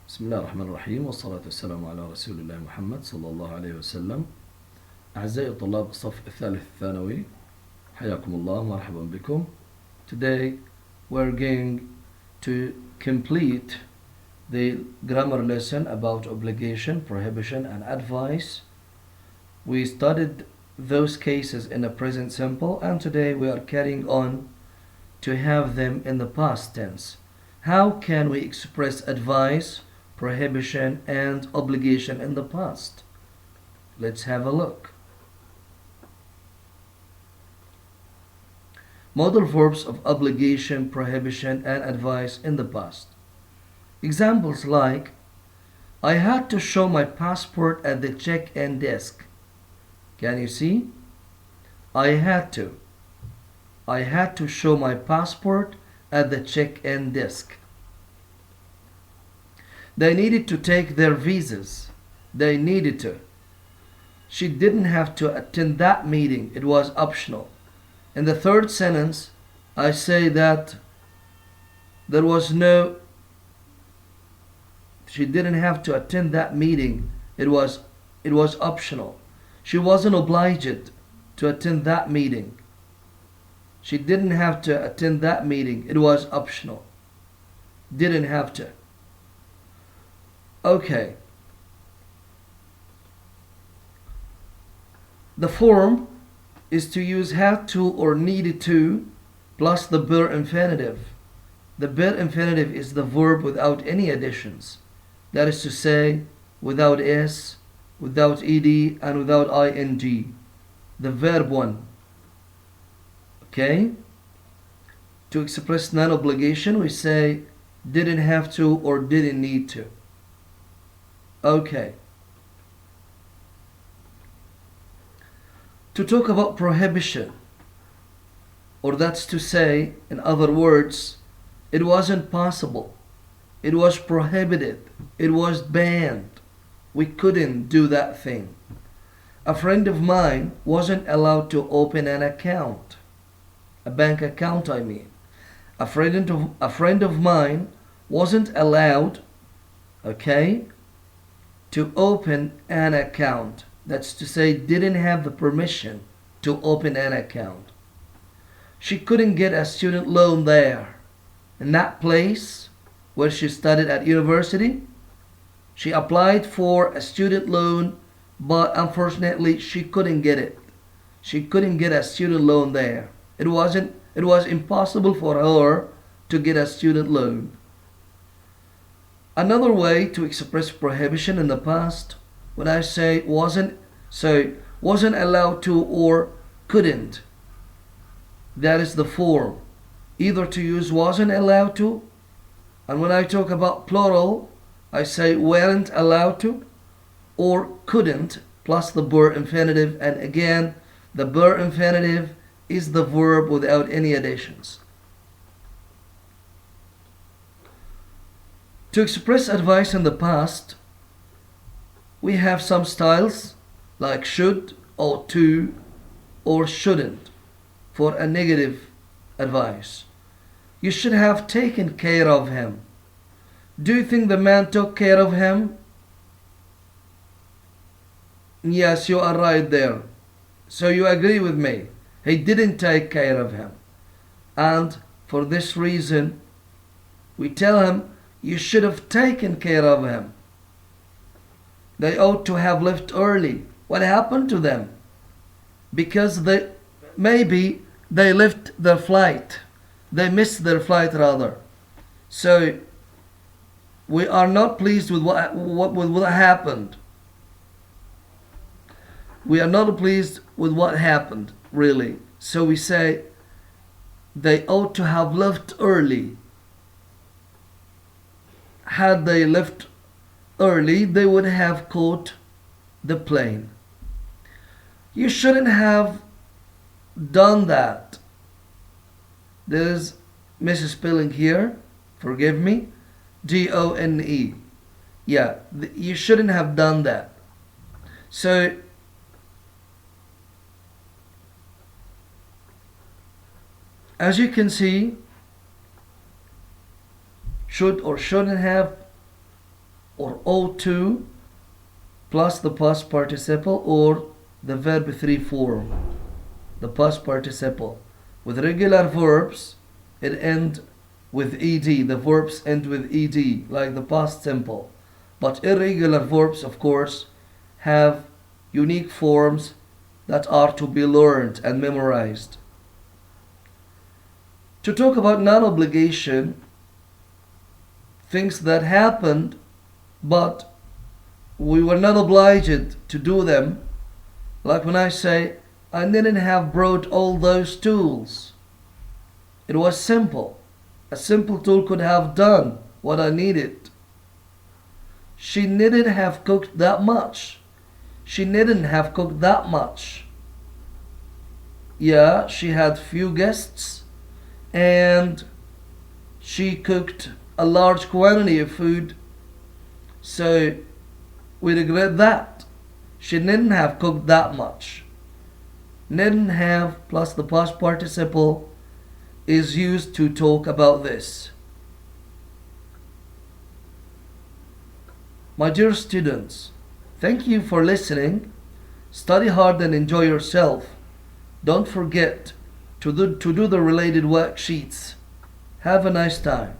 بسم الله الرحمن الرحيم والصلاة والسلام على رسول الله محمد صلى الله عليه وسلم. أعزائي طلاب الصف الثالث الثانوي، حياكم الله، مرحبا بكم. Today we're going to complete the grammar lesson about obligation, prohibition and advice. We studied those cases in the present simple, and today we are carrying on to have them in the past tense. How can we express advice, prohibition and obligation in the past? Let's have a look. Modal verbs of obligation, prohibition and advice in the past. Examples like I had to show my passport at the check-in desk. Can you see? I had to show my passport at the check-in desk. They needed to take their visas. They needed to. She didn't have to attend that meeting. It was optional. In the third sentence, I say that she didn't have to attend that meeting. It was optional. She wasn't obliged to attend that meeting. She didn't have to attend that meeting. It was optional. Didn't have to. Okay. The form is to use had to or needed to plus the verb infinitive. The verb infinitive is the verb without any additions. That is to say, without s, without ed, and without ing. The verb one. Okay? To express non-obligation, we say didn't have to or didn't need to. Okay. To talk about prohibition, or that's to say, in other words, it wasn't possible. It was prohibited. It was banned. We couldn't do that thing. A friend of mine wasn't allowed to open an account. A bank account, I mean. A friend of mine wasn't allowed, okay, to open an account. That's to say, didn't have the permission to open an account. She couldn't get a student loan there. In that place where she studied at university, she applied for a student loan, but unfortunately she couldn't get it. She couldn't get a student loan there. It was impossible for her to get a student loan. Another way to express prohibition in the past, when I say wasn't allowed to or couldn't, that is the form. Either to use wasn't allowed to, and when I talk about plural, I say weren't allowed to, or couldn't plus the verb infinitive, and again, the verb infinitive is the verb without any additions. To express advice in the past, we have some styles like should, ought to, or shouldn't for a negative advice. You should have taken care of him. Do you think the man took care of him? Yes, you are right there. So you agree with me. He didn't take care of him. And for this reason, we tell him, you should have taken care of him. They ought to have left early. What happened to them? Because maybe they left their flight. They missed their flight rather. So we are not pleased with what happened. We are not pleased with what happened, really. So we say they ought to have left early. Had they left early, they would have caught the plane. You shouldn't have done that. There's misspelling here. Forgive me. D-O-N-E. Yeah, you shouldn't have done that. So, as you can see, should or shouldn't have or O2 plus the past participle, or the verb 3 form, the past participle. With regular verbs, it ends with ed. The verbs end with ed, like the past simple. But irregular verbs, of course, have unique forms that are to be learned and memorized. To talk about non-obligation, things that happened but we were not obliged to do them, like when I say, I didn't have brought all those tools. It was simple. A simple tool could have done what I needed. She needn't have cooked that much. She needn't have cooked that much. Yeah, she had few guests and she cooked a large quantity of food. So we regret that. She needn't have cooked that much. Needn't have plus the past participle is used to talk about this. My dear students, thank you for listening. Study hard and enjoy yourself. Don't forget to do the related worksheets. Have a nice time.